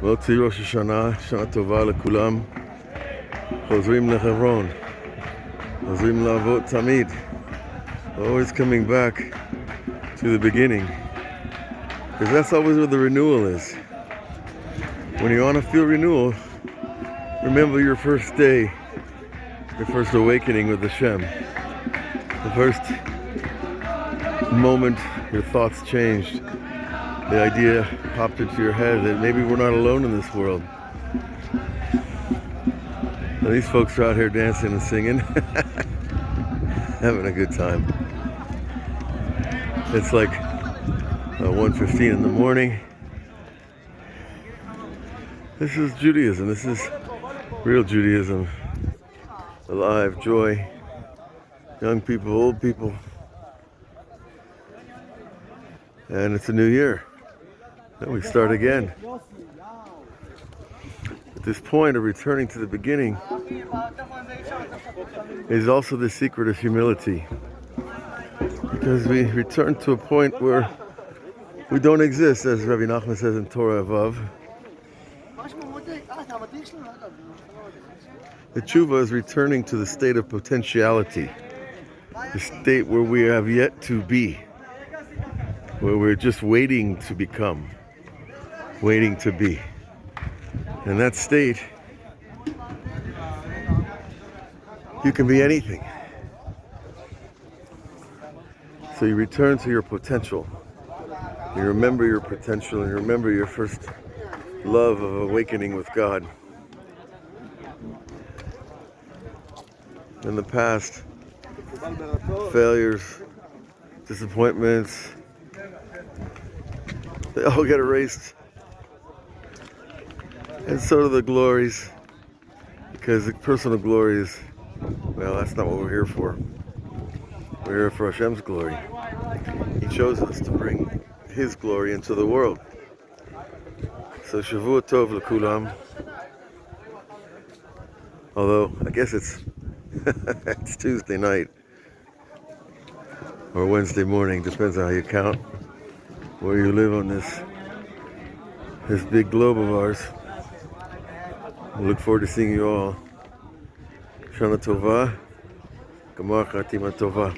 מוצאי Rosh HaShanah, שנה טובה לכולם. חוזרים לחברון. חוזרים לעבוד תמיד. Always coming back to the beginning. Because that's always where the renewal is. When you want to feel renewal, remember your first day, your first awakening with Hashem. The first moment your thoughts changed. The idea popped into your head that maybe we're not alone in this world. Now, these folks are out here dancing and singing, having a good time. It's like 1:15 in the morning. This is Judaism. This is real Judaism. Alive, joy, young people, old people. And it's a new year. Then we start again. At this point of returning to the beginning is also the secret of humility. Because we return to a point where we don't exist, as Rabbi Nachman says in Torah Vav. The tshuva is returning to the state of potentiality, the state where we have yet to be, where we're just waiting to become, waiting to be. In that state, you can be anything. So you return to your potential. You remember your potential and you remember your first love of awakening with God. In the past, failures, disappointments, they all get erased. And so do the glories. Because the personal glory is, well, that's not what we're here for. We're here for Hashem's glory. He chose us to bring His glory into the world. So Shavua Tov L'Kulam. Although, I guess it's Tuesday night or Wednesday morning, depends on how you count, where you live on this big globe of ours. We look forward to seeing you all. Shana Tova, Gamar Chatima Tova.